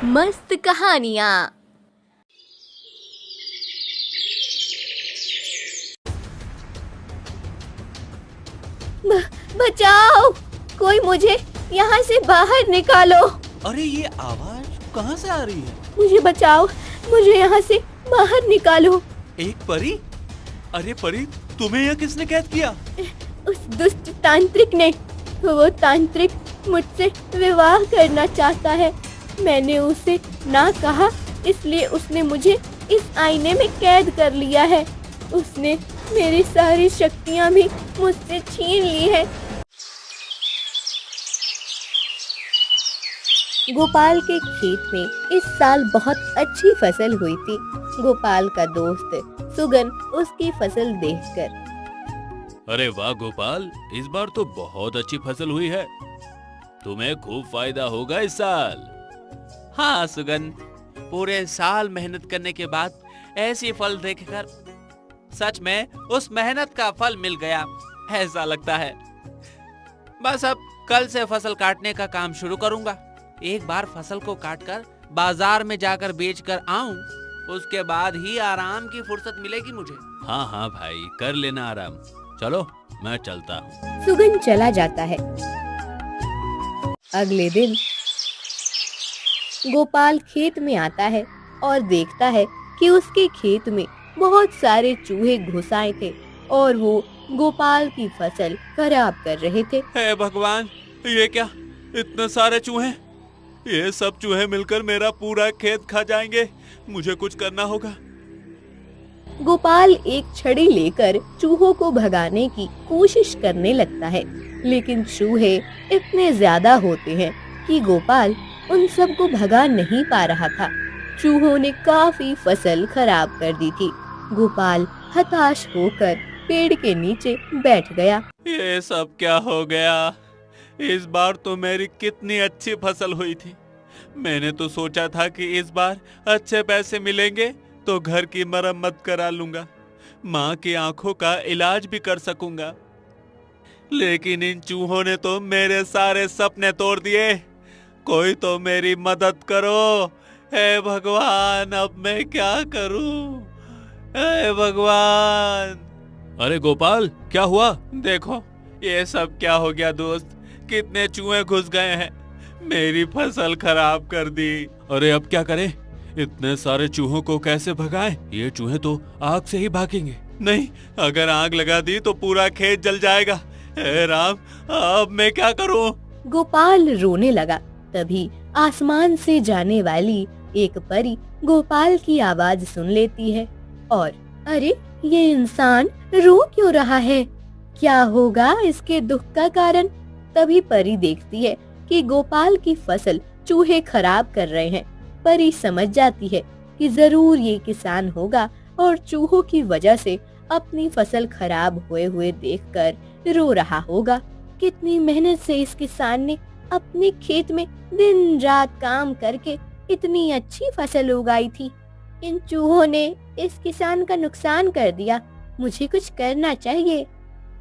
मस्त कहानियाँ। बचाओ, कोई मुझे यहाँ से बाहर निकालो। अरे ये आवाज कहाँ से आ रही है? मुझे बचाओ, मुझे यहाँ से बाहर निकालो। एक परी? अरे परी, तुम्हें यहाँ किसने कैद किया? उस दुष्ट तांत्रिक ने। वो तांत्रिक मुझसे विवाह करना चाहता है। मैंने उसे ना कहा, इसलिए उसने मुझे इस आईने में कैद कर लिया है। उसने मेरी सारी शक्तियाँ भी मुझसे छीन ली है। गोपाल के खेत में इस साल बहुत अच्छी फसल हुई थी। गोपाल का दोस्त सुगन उसकी फसल देखकर, अरे वाह गोपाल, इस बार तो बहुत अच्छी फसल हुई है। तुम्हें खूब फायदा होगा इस साल। हाँ सुगन, पूरे साल मेहनत करने के बाद ऐसी फल देखकर सच में उस मेहनत का फल मिल गया ऐसा लगता है। बस अब कल से फसल काटने का काम शुरू करूंगा। एक बार फसल को काटकर बाजार में जाकर बेचकर आऊं, उसके बाद ही आराम की फुर्सत मिलेगी मुझे। हाँ हाँ भाई, कर लेना आराम। चलो मैं चलता हूँ। सुगन चला जाता है। अगले दिन गोपाल खेत में आता है और देखता है कि उसके खेत में बहुत सारे चूहे घुस आए थे और वो गोपाल की फसल खराब कर रहे थे। हे भगवान, ये क्या, इतने सारे चूहे! ये सब चूहे मिलकर मेरा पूरा खेत खा जाएंगे। मुझे कुछ करना होगा। गोपाल एक छड़ी लेकर चूहों को भगाने की कोशिश करने लगता है, लेकिन चूहे इतने ज्यादा होते हैं कि गोपाल उन सब को भगा नहीं पा रहा था। चूहों ने काफी फसल खराब कर दी थी। गोपाल हताश होकर पेड़ के नीचे बैठ गया। ये सब क्या हो गया? इस बार तो मेरी कितनी अच्छी फसल हुई थी। मैंने तो सोचा था कि इस बार अच्छे पैसे मिलेंगे तो घर की मरम्मत करा लूंगा, माँ की आंखों का इलाज भी कर सकूंगा। लेकिन इन चूहों ने तो मेरे सारे सपने तोड़ दिए। कोई तो मेरी मदद करो। हे भगवान, अब मैं क्या करूं? हे भगवान! अरे गोपाल, क्या हुआ? देखो ये सब क्या हो गया दोस्त, कितने चूहे घुस गए हैं, मेरी फसल खराब कर दी। अरे अब क्या करें? इतने सारे चूहों को कैसे भगाएं? ये चूहे तो आग से ही भागेंगे। नहीं, अगर आग लगा दी तो पूरा खेत जल जाएगा। हे राम, अब मैं क्या करूं? गोपाल रोने लगा। तभी आसमान से जाने वाली एक परी गोपाल की आवाज सुन लेती है और अरे, ये इंसान रो क्यों रहा है? क्या होगा इसके दुख का कारण? तभी परी देखती है कि गोपाल की फसल चूहे खराब कर रहे हैं। परी समझ जाती है कि जरूर ये किसान होगा और चूहों की वजह से अपनी फसल खराब हुए देखकर रो रहा होगा। कितनी मेहनत से इस किसान ने अपने खेत में दिन रात काम करके इतनी अच्छी फसल उगाई थी। इन चूहों ने इस किसान का नुकसान कर दिया। मुझे कुछ करना चाहिए।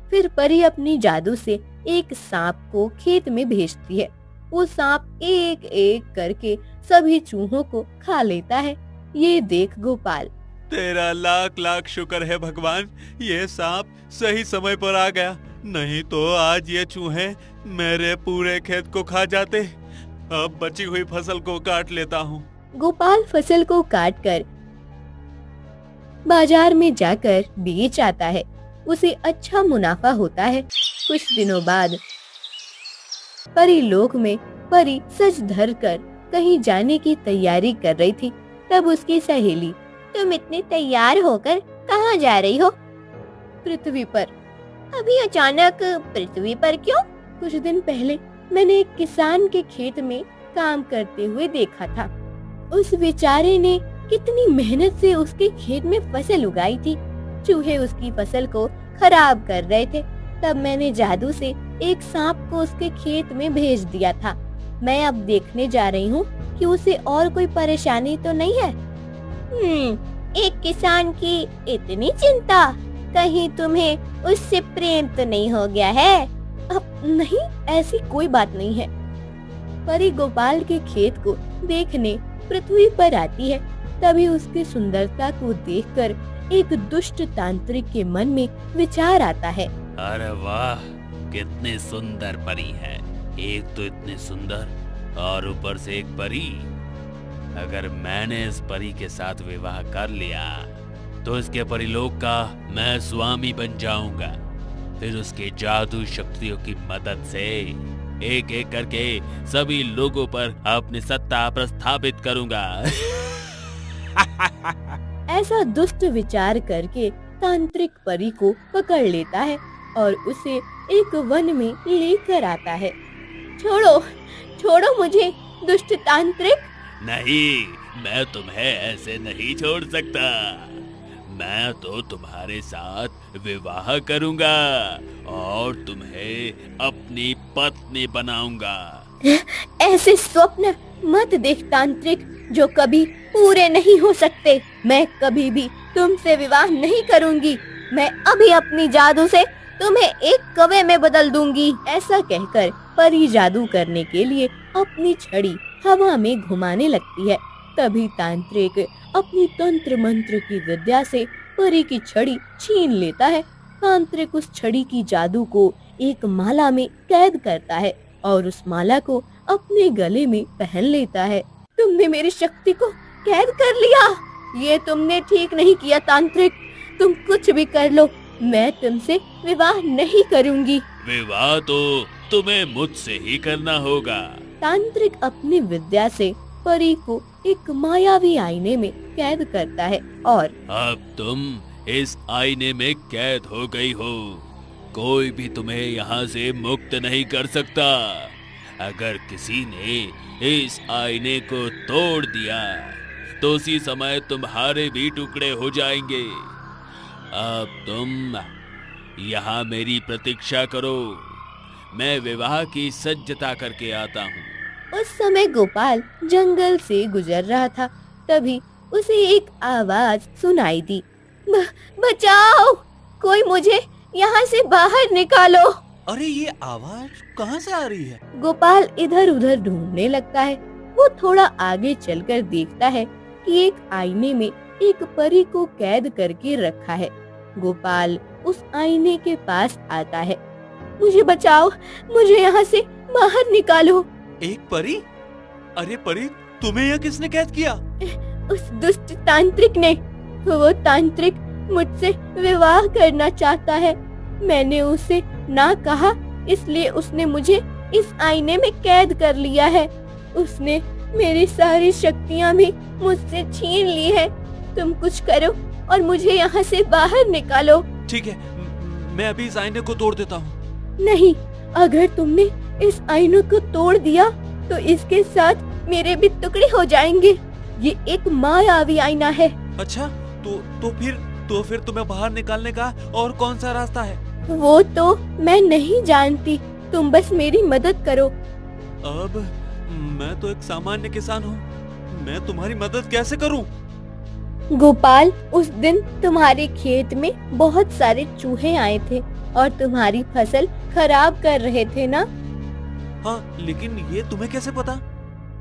फिर परी अपनी जादू से एक सांप को खेत में भेजती है। वो सांप एक एक करके सभी चूहों को खा लेता है। ये देख गोपाल, तेरा लाख लाख शुक्र है भगवान, ये सांप सही समय पर आ गया, नहीं तो आज ये चूहे मेरे पूरे खेत को खा जाते। अब बची हुई फसल को काट लेता हूँ। गोपाल फसल को काटकर बाजार में जाकर बेच आता है। उसे अच्छा मुनाफा होता है। कुछ दिनों बाद परी लोक में परी सज धर कर कहीं जाने की तैयारी कर रही थी। तब उसकी सहेली, तुम इतने तैयार होकर कहाँ जा रही हो? पृथ्वी पर। अभी अचानक पृथ्वी पर क्यों? कुछ दिन पहले मैंने एक किसान के खेत में काम करते हुए देखा था। उस बेचारे ने कितनी मेहनत से उसके खेत में फसल उगाई थी। चूहे उसकी फसल को खराब कर रहे थे। तब मैंने जादू से एक सांप को उसके खेत में भेज दिया था। मैं अब देखने जा रही हूँ कि उसे और कोई परेशानी तो नहीं है। एक किसान की इतनी चिंता, कहीं तुम्हें उससे प्रेम तो नहीं हो गया है? अब नहीं, ऐसी कोई बात नहीं है। परी गोपाल के खेत को देखने पृथ्वी पर आती है। तभी उसकी सुंदरता को देखकर एक दुष्ट तांत्रिक के मन में विचार आता है। अरे वाह, कितनी सुंदर परी है। एक तो इतनी सुंदर और ऊपर से एक परी। अगर मैंने इस परी के साथ विवाह कर लिया तो इसके परिलोक का मैं स्वामी बन जाऊंगा। फिर उसके जादू शक्तियों की मदद से एक एक करके सभी लोगों पर अपनी सत्ता प्रस्थापित करूंगा। ऐसा दुष्ट विचार करके तांत्रिक परी को पकड़ लेता है और उसे एक वन में लेकर आता है। छोड़ो, छोड़ो मुझे दुष्ट तांत्रिक। नहीं, मैं तुम्हें ऐसे नहीं छोड़ सकता। मैं तो तुम्हारे साथ विवाह करूंगा और तुम्हें अपनी पत्नी बनाऊंगा। ऐसे स्वप्न मत देख तांत्रिक, जो कभी पूरे नहीं हो सकते। मैं कभी भी तुमसे विवाह नहीं करूंगी। मैं अभी अपनी जादू से तुम्हें एक कौवे में बदल दूंगी। ऐसा कहकर परी जादू करने के लिए अपनी छड़ी हवा में घुमाने लगती है। तभी तांत्रिक अपनी तंत्र मंत्र की विद्या से परी की छड़ी छीन लेता है। तांत्रिक उस छड़ी की जादू को एक माला में कैद करता है और उस माला को अपने गले में पहन लेता है। तुमने मेरी शक्ति को कैद कर लिया। ये तुमने ठीक नहीं किया तांत्रिक। तुम कुछ भी कर लो, मैं तुमसे विवाह नहीं करूंगी। विवाह तो तुम्हें मुझसे ही करना होगा। तांत्रिक अपनी विद्या से परी को एक मायावी आईने में कैद करता है और अब तुम इस आईने में कैद हो गई हो। कोई भी तुम्हें यहाँ से मुक्त नहीं कर सकता। अगर किसी ने इस आईने को तोड़ दिया तो उसी समय तुम्हारे भी टुकड़े हो जाएंगे। अब तुम यहाँ मेरी प्रतीक्षा करो, मैं विवाह की सज्जता करके आता हूँ। उस समय गोपाल जंगल से गुजर रहा था। तभी उसे एक आवाज सुनाई दी। बचाओ, कोई मुझे यहाँ से बाहर निकालो। अरे ये आवाज कहाँ से आ रही है? गोपाल इधर उधर ढूंढने लगता है। वो थोड़ा आगे चलकर देखता है कि एक आईने में एक परी को कैद करके रखा है। गोपाल उस आईने के पास आता है। मुझे बचाओ, मुझे यहाँ से बाहर निकालो। एक परी? अरे परी, तुम्हें यह किसने कैद किया? उस दुष्ट तांत्रिक ने। वो तांत्रिक मुझसे विवाह करना चाहता है। मैंने उसे ना कहा, इसलिए उसने मुझे इस आईने में कैद कर लिया है। उसने मेरी सारी शक्तियाँ भी मुझसे छीन ली है। तुम कुछ करो और मुझे यहाँ से बाहर निकालो। ठीक है, मैं अभी इस आईने को तोड़ देता हूँ। नहीं, अगर तुमने इस आईने को तोड़ दिया तो इसके साथ मेरे भी टुकड़े हो जाएंगे। ये एक मायावी आईना है। अच्छा, तो फिर तुम्हें बाहर निकालने का और कौन सा रास्ता है? वो तो मैं नहीं जानती, तुम बस मेरी मदद करो। अब मैं तो एक सामान्य किसान हूँ, मैं तुम्हारी मदद कैसे करूँ? गोपाल, उस दिन तुम्हारे खेत में बहुत सारे चूहे आए थे और तुम्हारी फसल खराब कर रहे थे ना? हाँ, लेकिन ये तुम्हें कैसे पता?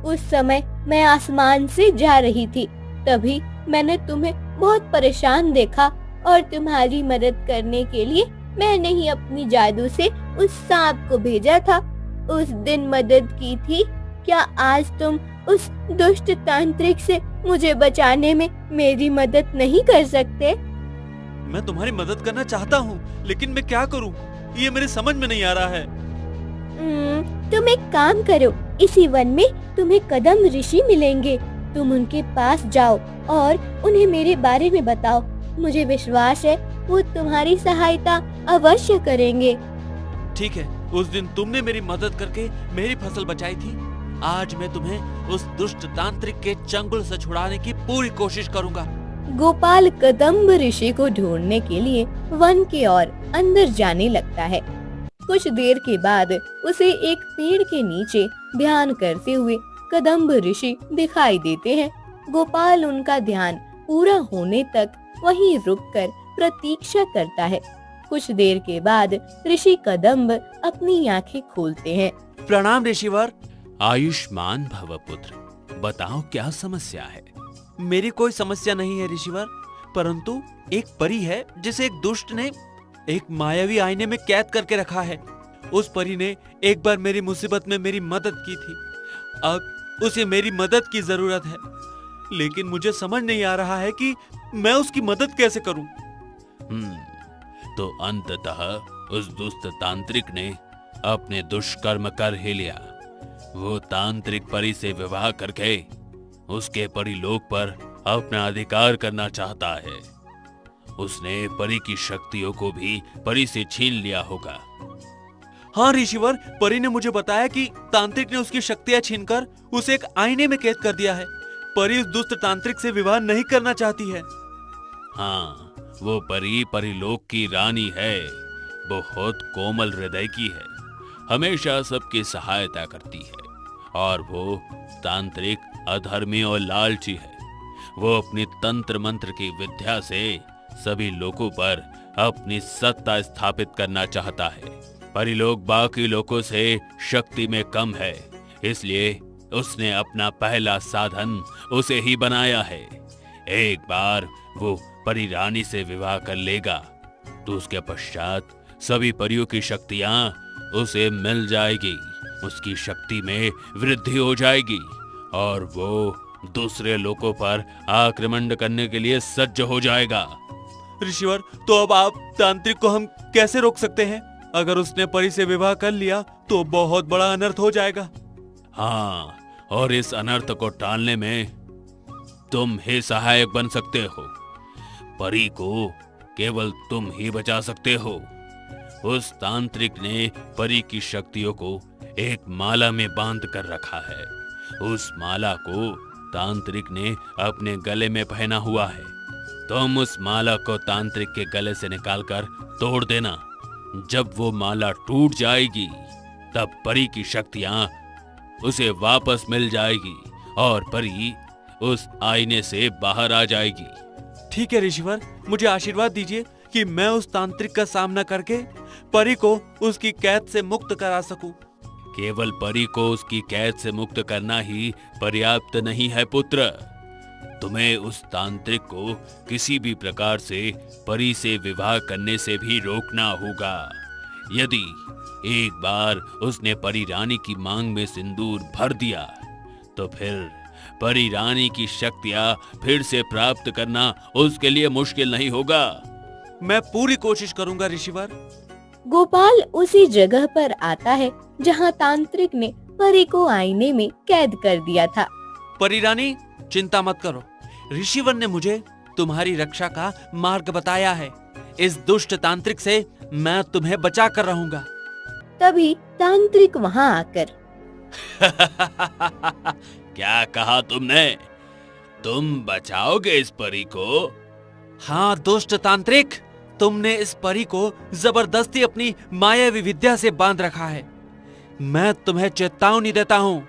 उस समय मैं आसमान से जा रही थी, तभी मैंने तुम्हें बहुत परेशान देखा और तुम्हारी मदद करने के लिए मैंने ही अपनी जादू से उस सांप को भेजा था। उस दिन मदद की थी। क्या आज तुम उस दुष्ट तांत्रिक से मुझे बचाने में मेरी मदद नहीं कर सकते? मैं तुम्हारी मदद करना चाहता हूँ, लेकिन मैं क्या करूँ? ये मेरे समझ में नहीं आ रहा है। तुम एक काम करो, इसी वन में तुम्हें कदम ऋषि मिलेंगे। तुम उनके पास जाओ और उन्हें मेरे बारे में बताओ। मुझे विश्वास है वो तुम्हारी सहायता अवश्य करेंगे। ठीक है, उस दिन तुमने मेरी मदद करके मेरी फसल बचाई थी। आज मैं तुम्हें उस दुष्ट तांत्रिक के चंगुल से छुड़ाने की पूरी कोशिश करूंगा। गोपाल कदम्ब ऋषि को ढूंढने के लिए वन के ओर अंदर जाने लगता है। कुछ देर के बाद उसे एक पेड़ के नीचे ध्यान करते हुए कदम्ब ऋषि दिखाई देते हैं। गोपाल उनका ध्यान पूरा होने तक वहीं रुककर प्रतीक्षा करता है। कुछ देर के बाद ऋषि कदम्ब अपनी आंखें खोलते हैं। प्रणाम ऋषिवर, आयुष्मान भव पुत्र, बताओ क्या समस्या है? मेरी कोई समस्या नहीं है ऋषिवर, परंतु एक परी है जिसे एक दुष्ट ने एक मायावी आईने में कैद करके रखा है। उस परी ने एक बार मेरी मुसीबत में मेरी मदद की थी, अब उसे मेरी मदद की जरूरत है, लेकिन मुझे समझ नहीं आ रहा है कि मैं उसकी मदद कैसे करूं। तो अंततः उस दुष्ट तांत्रिक ने अपने दुष्कर्म कर ही लिया। वो तांत्रिक परी से विवाह करके उसके परिलोक पर अपना अधिकार करना चाहता है। उसने परी की शक्तियों को भी परी से छीन लिया होगा। हाँ ऋषिवर, परी ने मुझे बताया कि तांत्रिक ने उसकी शक्तियां छीनकर उसे एक आईने में कैद कर दिया है। परी उस दुष्ट तांत्रिक से विवाह नहीं करना चाहती है। हाँ, वो परी परिलोक की रानी है, बहुत कोमल हृदय की है, हमेशा सबकी सहायता करती है, और वो तांत्रिक अधर्मी और लालची है। वो अपनी तंत्र मंत्र की विद्या से सभी लोगों पर अपनी सत्ता स्थापित करना चाहता है। परिलोक बाकी लोगों से शक्ति में कम है, इसलिए उसने अपना पहला साधन उसे ही बनाया है। एक बार वो परी रानी से विवाह कर लेगा तो उसके पश्चात सभी परियों की शक्तियां उसे मिल जाएगी, उसकी शक्ति में वृद्धि हो जाएगी और वो दूसरे लोगों पर आक्रमण करने के लिए सज्ज हो जाएगा। ऋषिवर, तो अब आप तांत्रिक को हम कैसे रोक सकते हैं? अगर उसने परी से विवाह कर लिया तो बहुत बड़ा अनर्थ हो जाएगा। हाँ, और इस अनर्थ को टालने में तुम ही सहायक बन सकते हो। परी को केवल तुम ही बचा सकते हो। उस तांत्रिक ने परी की शक्तियों को एक माला में बांध कर रखा है। उस माला को तांत्रिक ने अपने गले में पहना हुआ है। तुम उस माला को तांत्रिक के गले से निकालकर तोड़ देना। जब वो माला टूट जाएगी तब परी की शक्तियां उसे वापस मिल जाएगी और परी उस आईने से बाहर आ जाएगी। ठीक है ऋषिवर, मुझे आशीर्वाद दीजिए कि मैं उस तांत्रिक का सामना करके परी को उसकी कैद से मुक्त करा सकूं। केवल परी को उसकी कैद से मुक्त करना ही पर्याप्त नहीं है पुत्र। तुम्हें उस तांत्रिक को किसी भी प्रकार से परी से विवाह करने से भी रोकना होगा। यदि एक बार उसने परी रानी की मांग में सिंदूर भर दिया तो फिर परी रानी की शक्तियां फिर से प्राप्त करना उसके लिए मुश्किल नहीं होगा। मैं पूरी कोशिश करूंगा ऋषिवर। गोपाल उसी जगह पर आता है जहां तांत्रिक ने परी को आईने में कैद कर दिया था। परी रानी, चिंता मत करो, ऋषिवर ने मुझे तुम्हारी रक्षा का मार्ग बताया है। इस दुष्ट तांत्रिक से मैं तुम्हें बचा कर रहूंगा। तभी तांत्रिक वहां आकर क्या कहा तुमने? तुम बचाओगे इस परी को? हाँ दुष्ट तांत्रिक, तुमने इस परी को जबरदस्ती अपनी मायावी विद्या से बांध रखा है। मैं तुम्हें चेतावनी देता हूँ,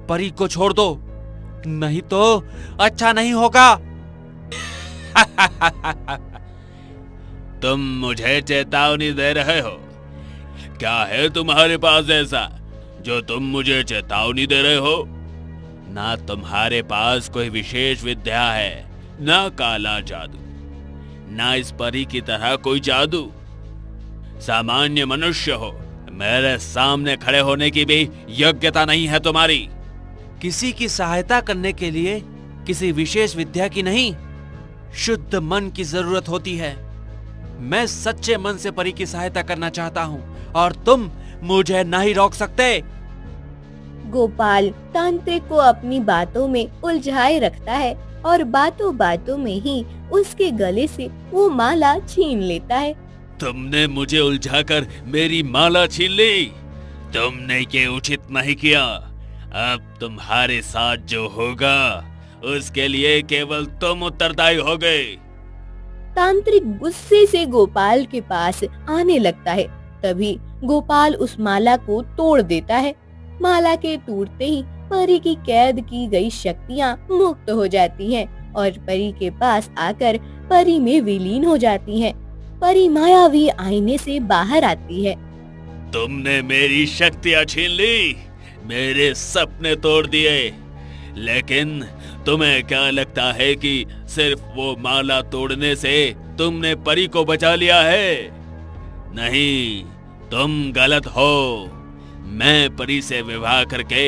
परी को छोड़ दो, नहीं तो अच्छा नहीं होगा। तुम मुझे चेतावनी दे रहे हो? क्या है तुम्हारे पास ऐसा जो तुम मुझे चेतावनी दे रहे हो? ना तुम्हारे पास कोई विशेष विद्या है, ना काला जादू, ना इस परी की तरह कोई जादू। सामान्य मनुष्य हो, मेरे सामने खड़े होने की भी योग्यता नहीं है तुम्हारी। किसी की सहायता करने के लिए किसी विशेष विद्या की नहीं, शुद्ध मन की जरूरत होती है। मैं सच्चे मन से परी की सहायता करना चाहता हूँ और तुम मुझे नहीं रोक सकते। गोपाल तांत्रिक को अपनी बातों में उलझाए रखता है और बातों बातों में ही उसके गले से वो माला छीन लेता है। तुमने मुझे उलझाकर मेरी माला छीन ली। तुमने ये उचित नहीं किया। अब तुम्हारे साथ जो होगा उसके लिए केवल तुम उत्तरदायी हो गए। तांत्रिक गुस्से से गोपाल के पास आने लगता है। तभी गोपाल उस माला को तोड़ देता है। माला के टूटते ही परी की कैद की गई शक्तियाँ मुक्त हो जाती हैं और परी के पास आकर परी में विलीन हो जाती हैं। परी मायावी आईने से बाहर आती है। तुमने मेरी शक्तियाँ छीन ली, मेरे सपने तोड़ दिए। लेकिन तुम्हें क्या लगता है कि सिर्फ वो माला तोड़ने से तुमने परी को बचा लिया है? नहीं, तुम गलत हो। मैं परी से विवाह करके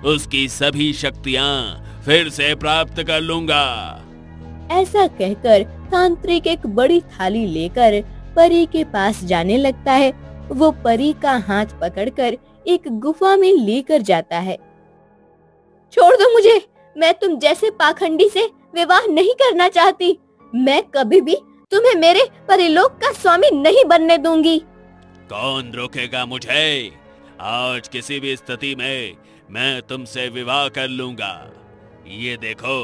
उसकी सभी शक्तियां फिर से प्राप्त कर लूंगा। ऐसा कहकर तांत्रिक एक बड़ी थाली लेकर परी के पास जाने लगता है। वो परी का हाथ पकड़कर एक गुफा में लेकर जाता है। छोड़ दो मुझे, मैं तुम जैसे पाखंडी से विवाह नहीं करना चाहती। मैं कभी भी तुम्हें मेरे परिलोक का स्वामी नहीं बनने दूंगी। कौन रोकेगा मुझे? आज किसी भी स्थिति में मैं तुमसे विवाह कर लूंगा। ये देखो,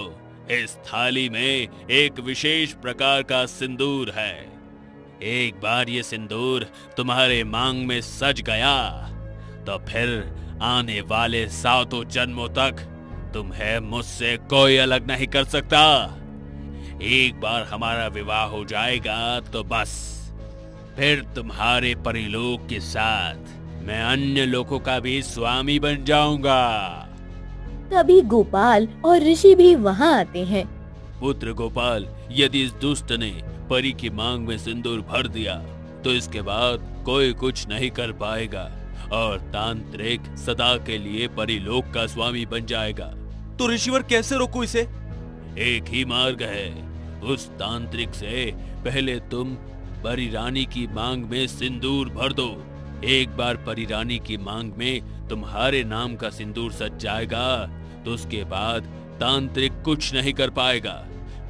इस थाली में एक विशेष प्रकार का सिंदूर है। एक बार ये सिंदूर तुम्हारे मांग में सज गया तो फिर आने वाले 7 जन्मों तक तुम्हें मुझसे कोई अलग नहीं कर सकता। एक बार हमारा विवाह हो जाएगा तो बस, फिर तुम्हारे परिलोक के साथ मैं अन्य लोगों का भी स्वामी बन जाऊंगा। तभी गोपाल और ऋषि भी वहाँ आते हैं। पुत्र गोपाल, यदि इस दुष्ट ने परी की मांग में सिंदूर भर दिया तो इसके बाद कोई कुछ नहीं कर पाएगा और तांत्रिक सदा के लिए परिलोक का स्वामी बन जाएगा। तो ऋषिवर कैसे रोकूं इसे? एक ही मार्ग है। उस तांत्रिक से पहले तुम परी रानी की मांग में सिंदूर भर दो। एक बार परी रानी की मांग में तुम्हारे नाम का सिंदूर सज जाएगा तो उसके बाद तांत्रिक कुछ नहीं कर पाएगा।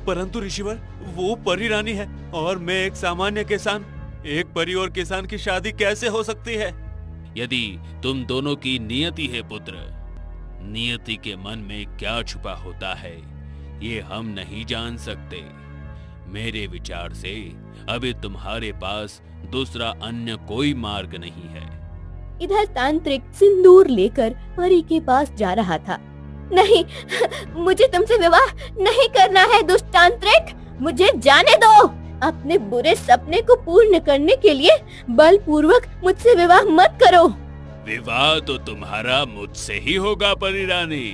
परंतु ऋषिवर, वो परी रानी है और मैं एक सामान्य किसान। एक परी और किसान की शादी कैसे हो सकती है? यदि तुम दोनों की नियति है पुत्र, नियति के मन में क्या छुपा होता है ये हम नहीं जान सकते। मेरे विचार से अभी तुम्हारे पास दूसरा अन्य कोई मार्ग नहीं है। इधर तांत्रिक सिंदूर लेकर परी के पास जा रहा था। नहीं, मुझे तुमसे विवाह नहीं करना है दुष्ट तांत्रिक, मुझे जाने दो। अपने बुरे सपने को पूर्ण करने के लिए बलपूर्वक मुझसे विवाह मत करो। विवाह तो तुम्हारा मुझसे ही होगा परी रानी।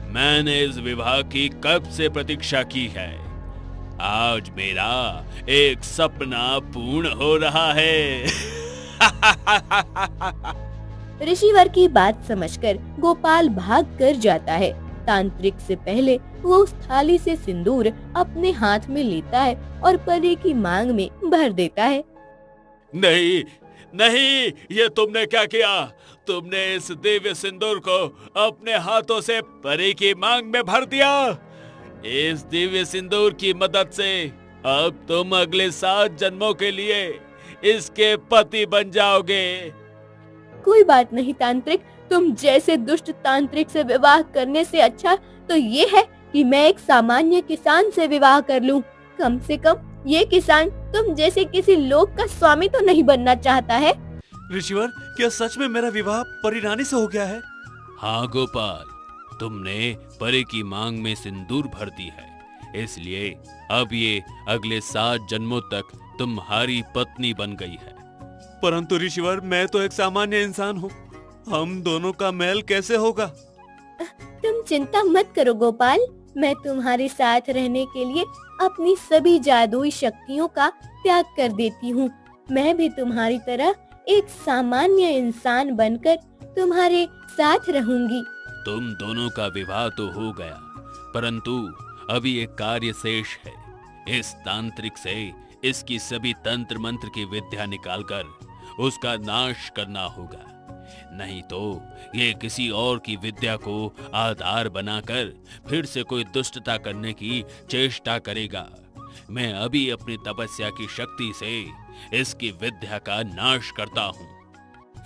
मैंने इस विवाह की कब से प्रतीक्षा की है। आज मेरा एक सपना पूर्ण हो रहा है। ऋषिवर की बात समझकर गोपाल भाग कर जाता है। तांत्रिक से पहले वो उस थाली से सिंदूर अपने हाथ में लेता है और परी की मांग में भर देता है। नहीं नहीं, ये तुमने क्या किया? तुमने इस दिव्य सिंदूर को अपने हाथों से परी की मांग में भर दिया। इस दिव्य सिंदूर की मदद से अब तुम अगले 7 जन्मों के लिए इसके पति बन जाओगे। कोई बात नहीं तांत्रिक, तुम जैसे दुष्ट तांत्रिक से विवाह करने से अच्छा तो ये है कि मैं एक सामान्य किसान से विवाह कर लूं। कम से कम ये किसान तुम जैसे किसी लोक का स्वामी तो नहीं बनना चाहता है। ऋषिवर, क्या सच में मेरा विवाह परी रानी से हो गया है? हाँ गोपाल, तुमने परी की मांग में सिंदूर भर दी है, इसलिए अब ये अगले 7 जन्मों तक तुम्हारी पत्नी बन गई है। परंतु ऋषिवर, मैं तो एक सामान्य इंसान हूँ, हम दोनों का मेल कैसे होगा? तुम चिंता मत करो गोपाल, मैं तुम्हारे साथ रहने के लिए अपनी सभी जादुई शक्तियों का त्याग कर देती हूँ। मैं भी तुम्हारी तरह एक सामान्य इंसान बनकर तुम्हारे साथ रहूंगी। तुम दोनों का विवाह तो हो गया, परंतु अभी एक कार्य शेष है। इस तांत्रिक से इसकी सभी तंत्र मंत्र की विद्या निकालकर उसका नाश करना होगा, नहीं तो ये किसी और की विद्या को आधार बनाकर फिर से कोई दुष्टता करने की चेष्टा करेगा। मैं अभी अपनी तपस्या की शक्ति से इसकी विद्या का नाश करता हूँ।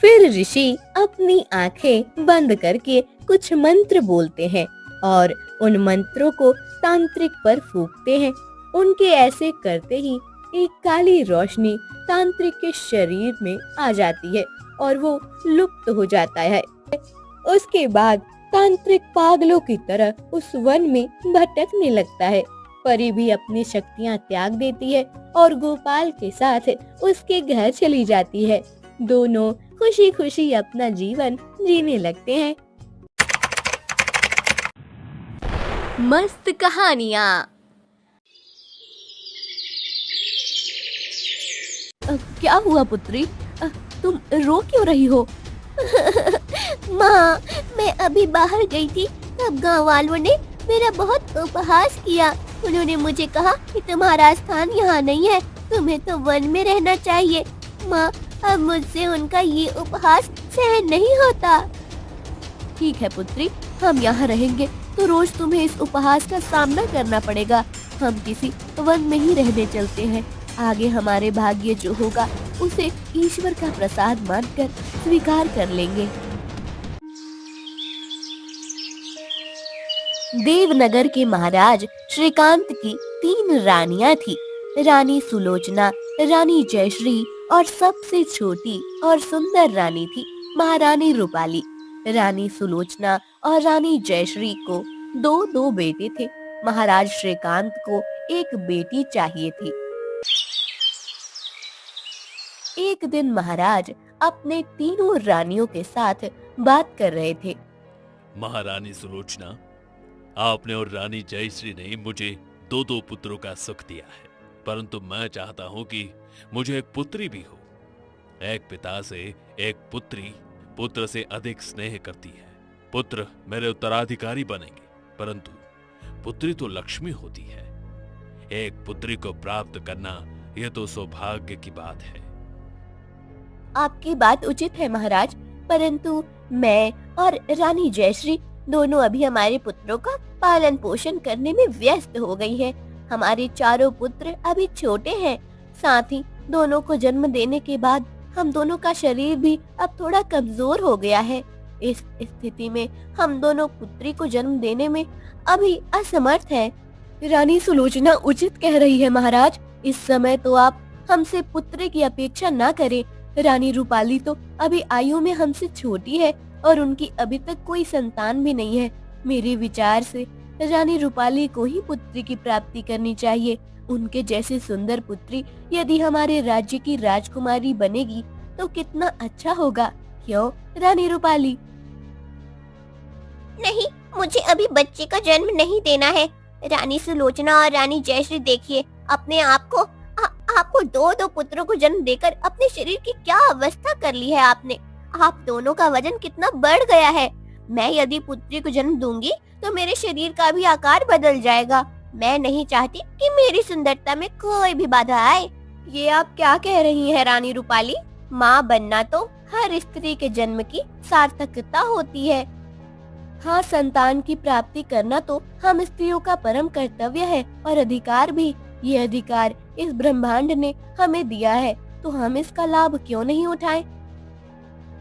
फिर ऋषि अपनी आंखें बंद करके कुछ मंत्र बोलते हैं और उन मंत्रों को तांत्रिक पर फूंकते हैं। उनके ऐसे करते ही एक काली रोशनी तांत्रिक के शरीर में आ जाती है और वो लुप्त हो जाता है। उसके बाद तांत्रिक पागलों की तरह उस वन में भटकने लगता है। परी भी अपनी शक्तियाँ त्याग देती है और गोपाल के साथ उसके घर चली जाती है। दोनों खुशी खुशी अपना जीवन जीने लगते हैं। मस्त कहानियाँ। क्या हुआ पुत्री? तुम रो क्यों रही हो? माँ, मैं अभी बाहर गई थी, तब गांव वालों ने मेरा बहुत उपहास किया। उन्होंने मुझे कहा कि तुम्हारा स्थान यहाँ नहीं है, तुम्हें तो वन में रहना चाहिए। माँ, अब मुझसे उनका ये उपहास सहन नहीं होता। ठीक है पुत्री, हम यहाँ रहेंगे तो रोज तुम्हें इस उपहास का सामना करना पड़ेगा। हम किसी वन में ही रहने चलते हैं। आगे हमारे भाग्य जो होगा उसे ईश्वर का प्रसाद मानकर स्वीकार कर लेंगे। देवनगर के महाराज श्रीकांत की 3 रानियां थी। रानी सुलोचना, रानी जयश्री और सबसे छोटी और सुंदर रानी थी महारानी रूपाली। रानी सुलोचना और रानी जयश्री को 2 बेटे थे। महाराज श्रीकांत को एक बेटी चाहिए थी। एक दिन महाराज अपने 3 रानियों के साथ बात कर रहे थे। महारानी सुलोचना, आपने और रानी जयश्री ने मुझे 2 पुत्रों का सुख दिया है, परंतु मैं चाहता हूं कि मुझे एक पुत्री भी हो। एक पिता से एक पुत्री पुत्र से अधिक स्नेह करती है। पुत्र मेरे उत्तराधिकारी बनेंगे, परंतु पुत्री तो लक्ष्मी होती है। एक पुत्री को प्राप्त करना यह तो सौभाग्य की बात है। आपकी बात उचित है महाराज, परंतु मैं और रानी जयश्री दोनों अभी हमारे पुत्रों का पालन पोषण करने में व्यस्त हो गई है। हमारे 4 पुत्र अभी छोटे हैं। साथ ही दोनों को जन्म देने के बाद हम दोनों का शरीर भी अब थोड़ा कमजोर हो गया है। इस स्थिति में हम दोनों पुत्री को जन्म देने में अभी असमर्थ हैं। रानी सुलोचना उचित कह रही है महाराज। इस समय तो आप हमसे पुत्र की अपेक्षा ना करें। रानी रूपाली तो अभी आयु में हमसे छोटी है और उनकी अभी तक कोई संतान भी नहीं है। मेरे विचार से रानी रूपाली को ही पुत्री की प्राप्ति करनी चाहिए। उनके जैसी सुंदर पुत्री यदि हमारे राज्य की राजकुमारी बनेगी तो कितना अच्छा होगा, क्यों रानी रूपाली? नहीं, मुझे अभी बच्चे का जन्म नहीं देना है। रानी सुलोचना और रानी जयश्री, देखिए अपने आप को आपको 2 पुत्रों को जन्म देकर अपने शरीर की क्या अवस्था कर ली है आपने। आप दोनों का वजन कितना बढ़ गया है। मैं यदि पुत्री को जन्म दूंगी तो मेरे शरीर का भी आकार बदल जाएगा। मैं नहीं चाहती कि मेरी सुंदरता में कोई भी बाधा आए। ये आप क्या कह रही हैं रानी रूपाली? माँ बनना तो हर स्त्री के जन्म की सार्थकता होती है। हाँ, संतान की प्राप्ति करना तो हम स्त्रियों का परम कर्तव्य है और अधिकार भी। ये अधिकार इस ब्रह्मांड ने हमें दिया है, तो हम इसका लाभ क्यों नहीं उठाएं?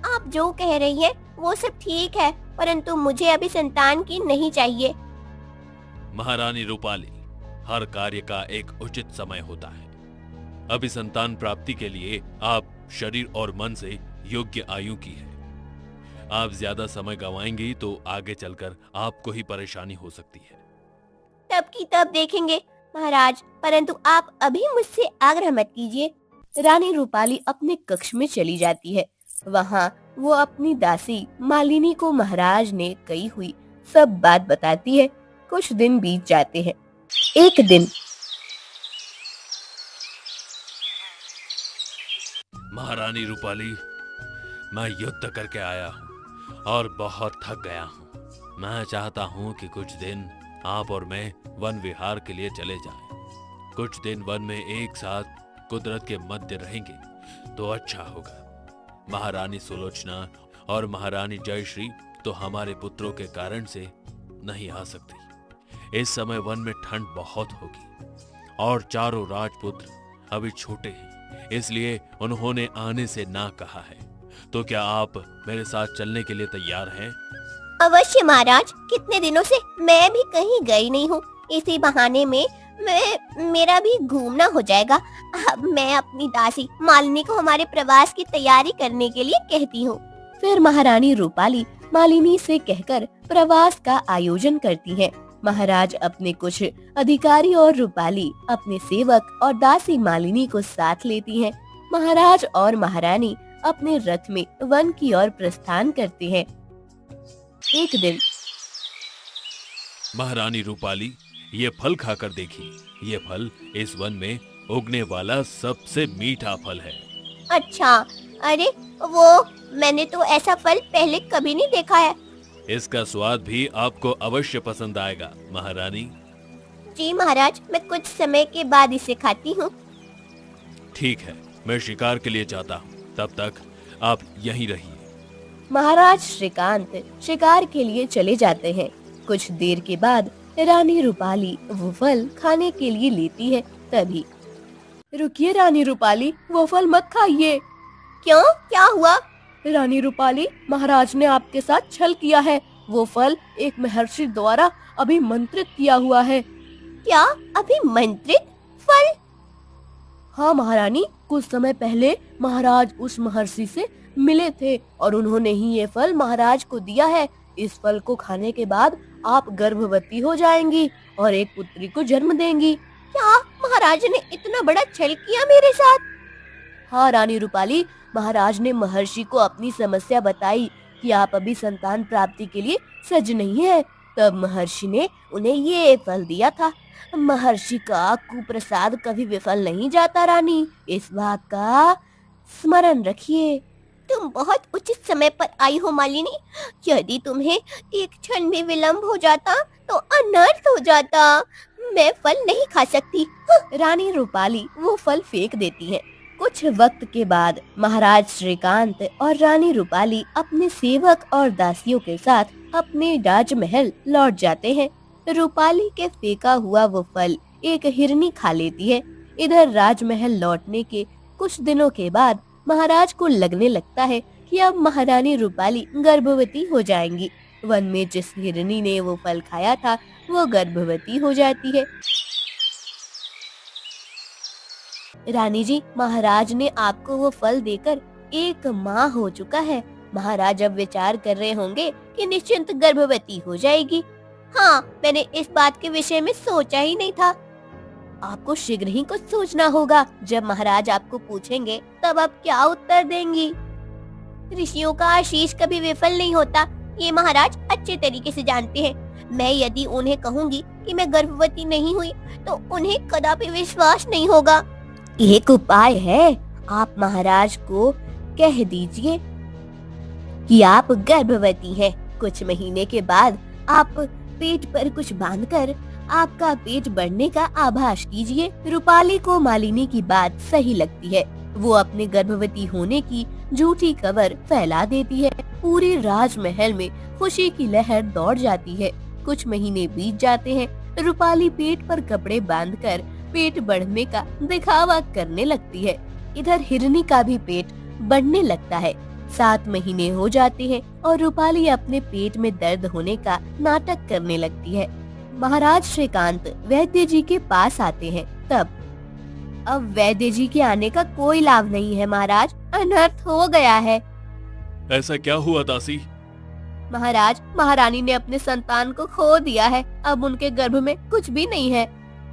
आप जो कह रही हैं वो सब ठीक है, परंतु मुझे अभी संतान की नहीं चाहिए। महारानी रूपाली, हर कार्य का एक उचित समय होता है। अभी संतान प्राप्ति के लिए आप शरीर और मन से योग्य आयु की है। आप ज्यादा समय गंवाएंगी तो आगे चलकर आपको ही परेशानी हो सकती है। तब की तब देखेंगे महाराज, परंतु आप अभी मुझसे आग्रह मत कीजिए। रानी रूपाली अपने कक्ष में चली जाती है। वहाँ वो अपनी दासी मालिनी को महाराज ने कही हुई सब बात बताती है। कुछ दिन बीत जाते हैं। एक दिन महारानी रूपाली, मैं युद्ध करके आया हूँ और बहुत थक गया हूँ। मैं चाहता हूँ कि कुछ दिन आप और मैं वन विहार के लिए चले जाएं। कुछ दिन वन में एक साथ कुदरत के मध्य रहेंगे तो अच्छा होगा। महारानी सुलोचना और महारानी जयश्री तो हमारे पुत्रों के कारण से नहीं आ सकती। इस समय वन में ठंड बहुत होगी और 4 राजपुत्र अभी छोटे हैं, इसलिए उन्होंने आने से ना कहा है। तो क्या आप मेरे साथ चलने के लिए तैयार हैं? अवश्य महाराज, कितने दिनों से मैं भी कहीं गई नहीं हूँ। इसी बहाने में मेरा भी घूमना हो जाएगा। अब मैं अपनी दासी मालिनी को हमारे प्रवास की तैयारी करने के लिए कहती हूँ। फिर महारानी रूपाली मालिनी से कहकर प्रवास का आयोजन करती है। महाराज अपने कुछ अधिकारी और रूपाली अपने सेवक और दासी मालिनी को साथ लेती हैं। महाराज और महारानी अपने रथ में वन की ओर प्रस्थान करते हैं। एक दिन महारानी रूपाली, ये फल खाकर देखिए, ये फल इस वन में उगने वाला सबसे मीठा फल है। अच्छा, अरे वो मैंने तो ऐसा फल पहले कभी नहीं देखा है। इसका स्वाद भी आपको अवश्य पसंद आएगा महारानी। जी महाराज, मैं कुछ समय के बाद इसे खाती हूँ। ठीक है, मैं शिकार के लिए जाता हूँ, तब तक आप यहीं रहिए। महाराज श्रीकांत शिकार के लिए चले जाते हैं। कुछ देर के बाद रानी रूपाली वो फल खाने के लिए लेती है। तभी, रुकिए रानी रूपाली, वो फल मत खाइए। क्यों, क्या हुआ? रानी रूपाली, महाराज ने आपके साथ छल किया है। वो फल एक महर्षि द्वारा अभिमंत्रित किया हुआ है। क्या, अभिमंत्रित फल? हाँ महारानी, कुछ समय पहले महाराज उस महर्षि से मिले थे और उन्होंने ही ये फल महाराज को दिया है। इस फल को खाने के बाद आप गर्भवती हो जाएंगी और एक पुत्री को जन्म देंगी। क्या महाराज ने इतना बड़ा छल किया मेरे साथ? हाँ रानी रूपाली, महाराज ने महर्षि को अपनी समस्या बताई कि आप अभी संतान प्राप्ति के लिए सज नहीं है। तब महर्षि ने उन्हें ये फल दिया था। महर्षि का कुप्रसाद कभी विफल नहीं जाता रानी, इस बात का स्मरण रखिए। तुम बहुत उचित समय पर आई हो मालिनी। यदि तुम्हें एक क्षण भी विलंब हो जाता तो अनर्थ हो जाता। मैं फल नहीं खा सकती। रानी रूपाली वो फल फेंक देती है। कुछ वक्त के बाद महाराज श्रीकांत और रानी रूपाली अपने सेवक और दासियों के साथ अपने राजमहल लौट जाते हैं। रूपाली के फेंका हुआ वो फल एक हिरनी खा लेती है। इधर राजमहल लौटने के कुछ दिनों के बाद महाराज को लगने लगता है कि अब महारानी रूपाली गर्भवती हो जाएंगी। वन में जिस हिरनी ने वो फल खाया था वो गर्भवती हो जाती है। रानी जी, महाराज ने आपको वो फल देकर 1 माह हो चुका है। महाराज अब विचार कर रहे होंगे कि निश्चिंत गर्भवती हो जाएगी। हाँ, मैंने इस बात के विषय में सोचा ही नहीं था। आपको शीघ्र ही कुछ सोचना होगा। जब महाराज आपको पूछेंगे तब आप क्या उत्तर देंगी? ऋषियों का आशीष कभी विफल नहीं होता, ये महाराज अच्छे तरीके से जानते हैं। मैं यदि उन्हें कहूँगी कि मैं गर्भवती नहीं हुई तो उन्हें कदापि विश्वास नहीं होगा। एक उपाय है, आप महाराज को कह दीजिए कि आप गर्भवती हैं। कुछ महीने के बाद आप पेट पर कुछ बांधकर आपका पेट बढ़ने का आभास कीजिए। रूपाली को मालिनी की बात सही लगती है। वो अपने गर्भवती होने की झूठी खबर फैला देती है। पूरे राजमहल में खुशी की लहर दौड़ जाती है। कुछ महीने बीत जाते हैं। रूपाली पेट पर कपड़े बांधकर पेट बढ़ने का दिखावा करने लगती है। इधर हिरनी का भी पेट बढ़ने लगता है। 7 महीने हो जाते हैं और रूपाली अपने पेट में दर्द होने का नाटक करने लगती है। महाराज श्रीकांत वैद्य जी के पास आते हैं। तब, अब वैद्य जी के आने का कोई लाभ नहीं है महाराज, अनर्थ हो गया है। ऐसा क्या हुआ दासी? महाराज, महारानी ने अपने संतान को खो दिया है। अब उनके गर्भ में कुछ भी नहीं है।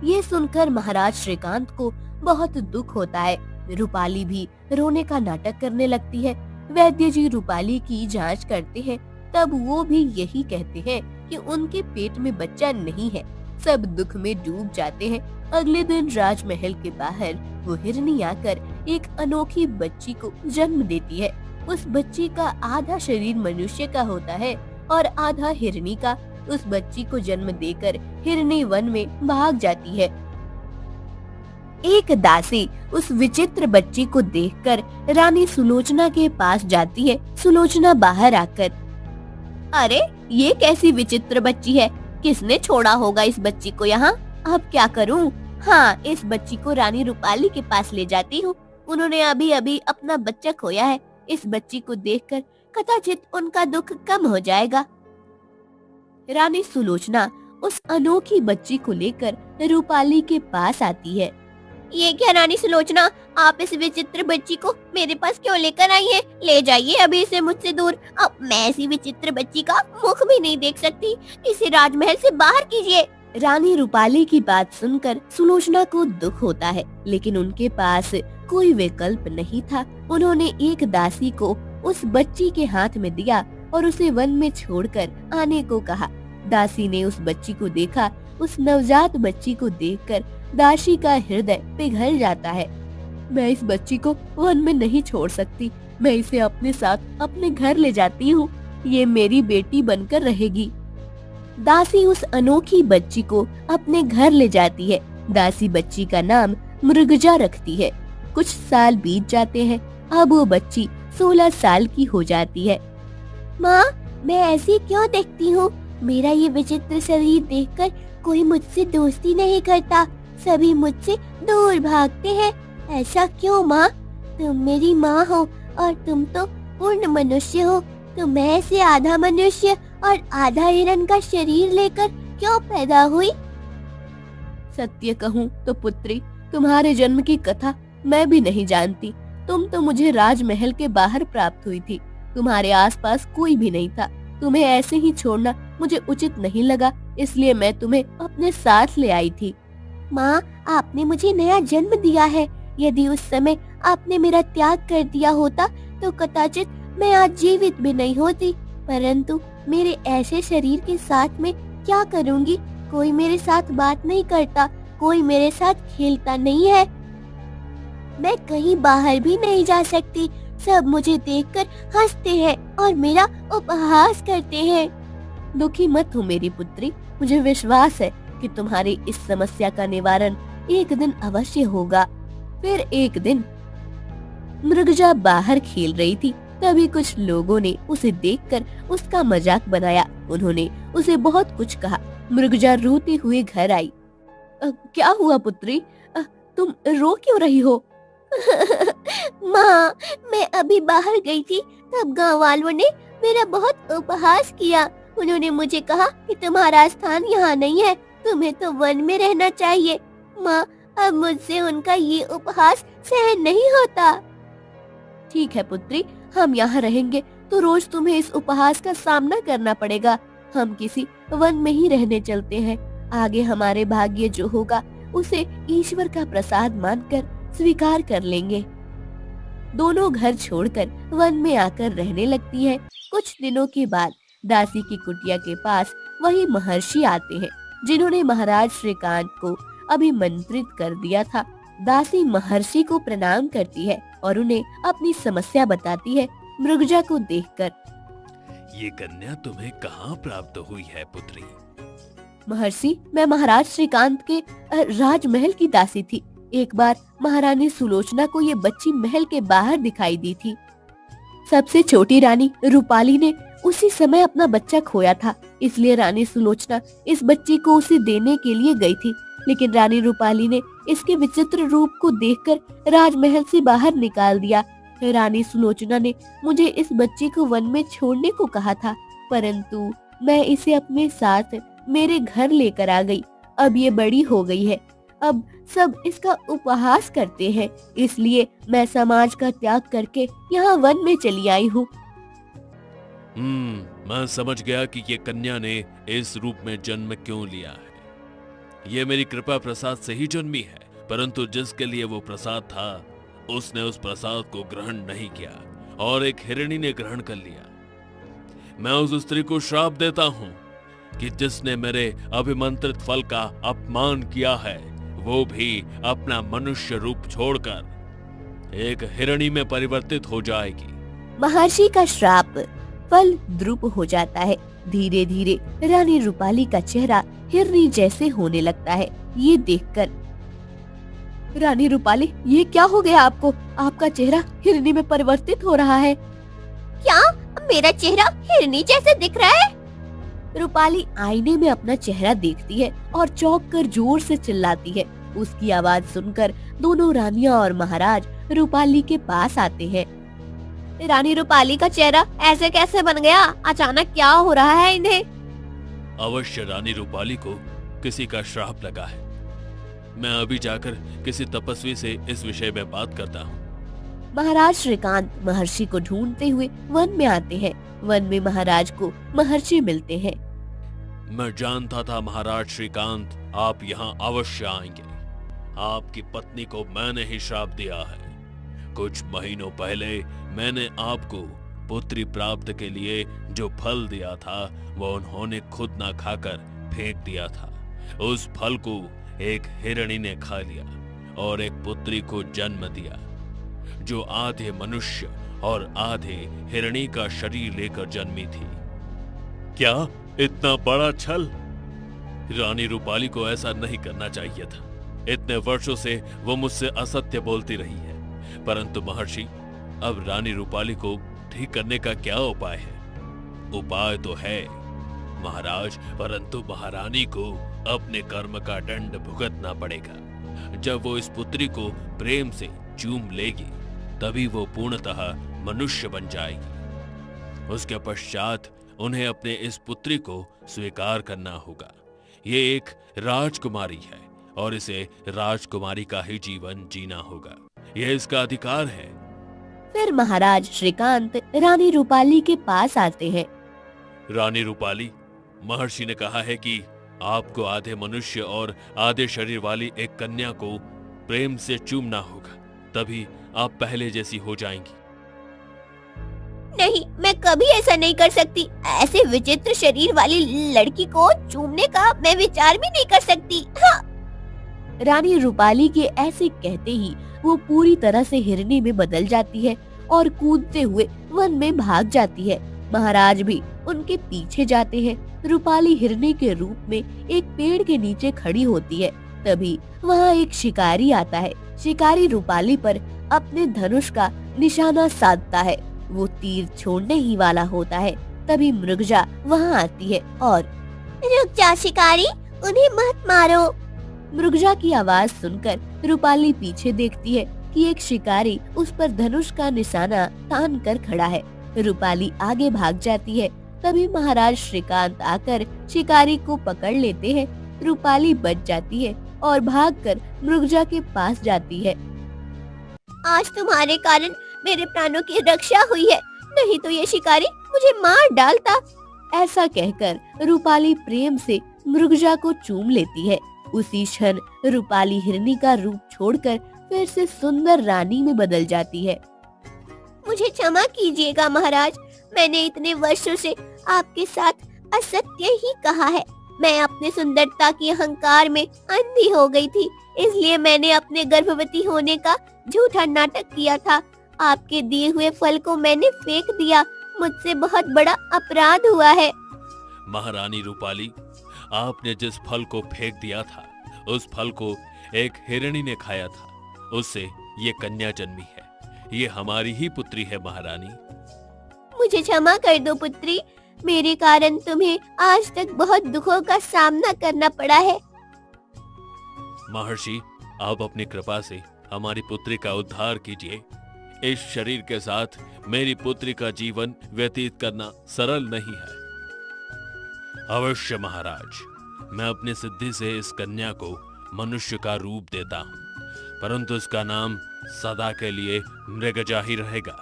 ये सुनकर महाराज श्रीकांत को बहुत दुख होता है। रूपाली भी रोने का नाटक करने लगती है। वैद्य जी रूपाली की जांच करते हैं। तब वो भी यही कहते हैं कि उनके पेट में बच्चा नहीं है। सब दुख में डूब जाते हैं। अगले दिन राजमहल के बाहर वो हिरनी आकर एक अनोखी बच्ची को जन्म देती है। उस बच्ची का आधा शरीर मनुष्य का होता है और आधा हिरनी का। उस बच्ची को जन्म देकर हिरनी वन में भाग जाती है। एक दासी उस विचित्र बच्ची को देखकर रानी सुलोचना के पास जाती है। सुलोचना बाहर आकर, अरे ये कैसी विचित्र बच्ची है, किसने छोड़ा होगा इस बच्ची को यहाँ? अब क्या करूँ? हाँ, इस बच्ची को रानी रूपाली के पास ले जाती हूँ। उन्होंने अभी अभी अपना बच्चा खोया है। इस बच्ची को देखकर कदाचित उनका दुख कम हो जाएगा। रानी सुलोचना उस अनोखी बच्ची को लेकर रूपाली के पास आती है। ये क्या रानी सुलोचना, आप इस विचित्र बच्ची को मेरे पास क्यों लेकर आई हैं? ले जाइए अभी इसे मुझसे दूर। अब मैं ऐसी विचित्र बच्ची का मुख भी नहीं देख सकती। इसे राजमहल से बाहर कीजिए। रानी रूपाली की बात सुनकर सुलोचना को दुख होता है, लेकिन उनके पास कोई विकल्प नहीं था। उन्होंने एक दासी को उस बच्ची के हाथ में दिया और उसे वन में छोड़कर आने को कहा। दासी ने उस बच्ची को देखा। उस नवजात बच्ची को देखकर दासी का हृदय पिघल जाता है। मैं इस बच्ची को वन में नहीं छोड़ सकती। मैं इसे अपने साथ अपने घर ले जाती हूँ। ये मेरी बेटी बनकर रहेगी। दासी उस अनोखी बच्ची को अपने घर ले जाती है। दासी बच्ची का नाम मृगजा रखती है। कुछ साल बीत जाते हैं। अब वो बच्ची 16 साल की हो जाती है। माँ, मैं ऐसी क्यों दिखती हूँ? मेरा ये विचित्र शरीर देखकर कोई मुझसे दोस्ती नहीं करता, सभी मुझसे दूर भागते हैं। ऐसा क्यों माँ? तुम मेरी माँ हो और तुम तो पूर्ण मनुष्य हो, तो मैं ऐसे आधा मनुष्य और आधा हिरण का शरीर लेकर क्यों पैदा हुई? सत्य कहूँ तो पुत्री, तुम्हारे जन्म की कथा मैं भी नहीं जानती। तुम तो मुझे राजमहल के बाहर प्राप्त हुई थी। तुम्हारे आसपास कोई भी नहीं था। तुम्हें ऐसे ही छोड़ना मुझे उचित नहीं लगा, इसलिए मैं तुम्हें अपने साथ ले आई थी। माँ, आपने मुझे नया जन्म दिया है। यदि उस समय आपने मेरा त्याग कर दिया होता तो कदाचित मैं आज जीवित भी नहीं होती। परंतु मेरे ऐसे शरीर के साथ में क्या करूँगी? कोई मेरे साथ बात नहीं करता, कोई मेरे साथ खेलता नहीं है। मैं कहीं बाहर भी नहीं जा सकती। सब मुझे देखकर हंसते हैं और मेरा उपहास करते हैं। दुखी मत हो मेरी पुत्री, मुझे विश्वास है कि तुम्हारी इस समस्या का निवारण एक दिन अवश्य होगा। फिर एक दिन मृगजा बाहर खेल रही थी। तभी कुछ लोगों ने उसे देखकर उसका मजाक बनाया। उन्होंने उसे बहुत कुछ कहा। मृगजा रोते हुए घर आई। क्या हुआ पुत्री? तुम रो क्यों रही हो? माँ, मैं अभी बाहर गई थी, तब गांव वालों ने मेरा बहुत उपहास किया। उन्होंने मुझे कहा कि तुम्हारा स्थान यहाँ नहीं है, तुम्हें तो वन में रहना चाहिए। माँ, अब मुझसे उनका ये उपहास सहन नहीं होता। ठीक है पुत्री, हम यहाँ रहेंगे तो रोज तुम्हें इस उपहास का सामना करना पड़ेगा। हम किसी वन में ही रहने चलते हैं। आगे हमारे भाग्य जो होगा उसे ईश्वर का प्रसाद मानकर स्वीकार कर लेंगे। दोनों घर छोड़कर वन में आकर रहने लगती हैं। कुछ दिनों के बाद दासी की कुटिया के पास वही महर्षि आते हैं जिन्होंने महाराज श्रीकांत को अभिमंत्रित कर दिया था। दासी महर्षि को प्रणाम करती है और उन्हें अपनी समस्या बताती है। मृगजा को देखकर, ये कन्या तुम्हें कहाँ प्राप्त हुई है पुत्री? महर्षि, मैं महाराज श्रीकांत के राजमहल की दासी थी। एक बार महारानी सुलोचना को ये बच्ची महल के बाहर दिखाई दी थी। सबसे छोटी रानी रूपाली ने उसी समय अपना बच्चा खोया था, इसलिए रानी सुलोचना इस बच्ची को उसे देने के लिए गई थी। लेकिन रानी रूपाली ने इसके विचित्र रूप को देखकर राजमहल से बाहर निकाल दिया। रानी सुलोचना ने मुझे इस बच्ची को वन में छोड़ने को कहा था, परंतु मैं इसे अपने साथ मेरे घर लेकर आ गई। अब ये बड़ी हो गई है, अब सब इसका उपहास करते हैं, इसलिए मैं समाज का त्याग करके यहाँ वन में चली आई हूँ। मैं समझ गया कि ये कन्या ने इस रूप में जन्म क्यों लिया है। ये मेरी कृपा प्रसाद से ही जन्मी है, परंतु जिसके लिए वो प्रसाद था उसने उस प्रसाद को ग्रहण नहीं किया और एक हिरणी ने ग्रहण कर लिया। मैं उस स्त्री को श्राप देता हूँ कि जिसने मेरे अभिमंत्रित फल का अपमान किया है वो भी अपना मनुष्य रूप छोड़कर एक हिरणी में परिवर्तित हो जाएगी। महर्षि का श्राप फल द्रुप हो जाता है। धीरे धीरे रानी रूपाली का चेहरा हिरनी जैसे होने लगता है। ये देखकर, रानी रूपाली, ये क्या हो गया आपको? आपका चेहरा हिरनी में परिवर्तित हो रहा है। क्या मेरा चेहरा हिरनी जैसे दिख रहा है? रूपाली आईने में अपना चेहरा देखती है और चौंक कर जोर से चिल्लाती है। उसकी आवाज सुनकर दोनों रानियां और महाराज रूपाली के पास आते हैं। रानी रूपाली का चेहरा ऐसे कैसे बन गया? अचानक क्या हो रहा है इन्हें? अवश्य रानी रूपाली को किसी का श्राप लगा है। मैं अभी जाकर किसी तपस्वी से इस विषय में बात करता हूँ। महाराज श्रीकांत महर्षि को ढूंढते हुए वन में आते हैं। वन में महाराज को महर्षि मिलते हैं। मैं जानता था महाराज श्रीकांत आप यहाँ अवश्य आएंगे। आपकी पत्नी को मैंने ही श्राप दिया है। कुछ महीनों पहले मैंने आपको पुत्री प्राप्त के लिए जो फल दिया था वो उन्होंने खुद ना खाकर फेंक दिया था। उस फल को एक हिरणी ने खा लिया और एक पुत्री को जन्म दिया जो आधे मनुष्य और आधे हिरणी का शरीर लेकर जन्मी थी। क्या इतना बड़ा छल! रानी रूपाली को ऐसा नहीं करना चाहिए था। इतने वर्षों से वो मुझसे असत्य बोलती रही है, परंतु महर्षि, अब रानी रूपाली को ठीक करने का क्या उपाय है? उपाय तो है महाराज, परंतु महारानी को अपने कर्म का दंड भुगतना पड़ेगा। जब वो इस पुत्री को प्रेम से चूम लेगी तभी वो पूर्णतः मनुष्य बन जाएगी। उसके पश्चात उन्हें अपने इस पुत्री को स्वीकार करना होगा। ये एक राजकुमारी है और इसे राजकुमारी का ही जीवन जीना होगा। यह इसका अधिकार है। फिर महाराज श्रीकांत रानी रूपाली के पास आते हैं। रानी रूपाली, महर्षि ने कहा है कि आपको आधे मनुष्य और आधे शरीर वाली एक कन्या को प्रेम से चूमना होगा, तभी आप पहले जैसी हो जाएंगी। नहीं, मैं कभी ऐसा नहीं कर सकती। ऐसे विचित्र शरीर वाली लड़की को चूमने का मैं विचार भी नहीं कर सकती। हाँ। रानी रूपाली के ऐसे कहते ही वो पूरी तरह से हिरनी में बदल जाती है और कूदते हुए वन में भाग जाती है। महाराज भी उनके पीछे जाते हैं। रूपाली हिरनी के रूप में एक पेड़ के नीचे खड़ी होती है। तभी वहाँ एक शिकारी आता है। शिकारी रूपाली पर अपने धनुष का निशाना साधता है। वो तीर छोड़ने ही वाला होता है, तभी मृगजा वहाँ आती है और रुक जा शिकारी, उन्हें मत मारो। मृगजा की आवाज सुनकर रूपाली पीछे देखती है कि एक शिकारी उस पर धनुष का निशाना तान कर खड़ा है। रूपाली आगे भाग जाती है। तभी महाराज श्रीकांत आकर शिकारी को पकड़ लेते हैं। रूपाली बच जाती है और भागकर मृगजा के पास जाती है। आज तुम्हारे कारण मेरे प्राणों की रक्षा हुई है, नहीं तो ये शिकारी मुझे मार डालता। ऐसा कहकर रूपाली प्रेम से मृगजा को चूम लेती है। उसी क्षण रूपाली हिरनी का रूप छोड़कर फिर से सुंदर रानी में बदल जाती है। मुझे क्षमा कीजिएगा महाराज, मैंने इतने वर्षों से आपके साथ असत्य ही कहा है। मैं अपने सुंदरता की अहंकार में अंधी हो गई थी, इसलिए मैंने अपने गर्भवती होने का झूठा नाटक किया था। आपके दिए हुए फल को मैंने फेंक दिया, मुझसे बहुत बड़ा अपराध हुआ है। महारानी रूपाली, आपने जिस फल को फेंक दिया था उस फल को एक हिरणी ने खाया था, उससे ये कन्या जन्मी है। ये हमारी ही पुत्री है महारानी। मुझे क्षमा कर दो पुत्री, मेरे कारण तुम्हें आज तक बहुत दुखों का सामना करना पड़ा है। महर्षि, आप अपनी कृपा से हमारी पुत्री का उद्धार कीजिए। इस शरीर के साथ मेरी पुत्री का जीवन व्यतीत करना सरल नहीं है। अवश्य महाराज, मैं अपनी सिद्धि से इस कन्या को मनुष्य का रूप देता हूँ, परंतु इसका नाम सदा के लिए मृगजा ही रहेगा,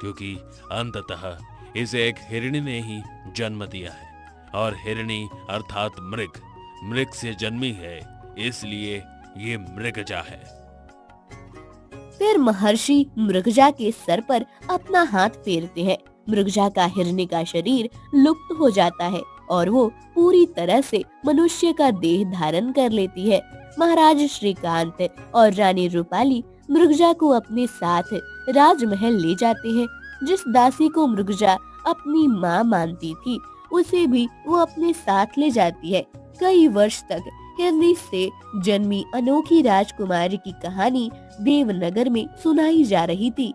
क्योंकि अंततः इसे एक हिरणी ने ही जन्म दिया है और हिरणी अर्थात मृग से जन्मी है, इसलिए ये मृगजा है। फिर महर्षि मृगजा के सर पर अपना हाथ फेरते हैं। मृगजा का हिरनी का शरीर लुप्त हो जाता है और वो पूरी तरह से मनुष्य का देह धारण कर लेती है। महाराज श्रीकांत और रानी रूपाली मृगजा को अपने साथ राजमहल ले जाते हैं। जिस दासी को मृगजा अपनी माँ मानती थी, उसे भी वो अपने साथ ले जाती है। कई वर्ष तक हिरनी से जन्मी अनोखी राजकुमारी की कहानी देवनगर में सुनाई जा रही थी।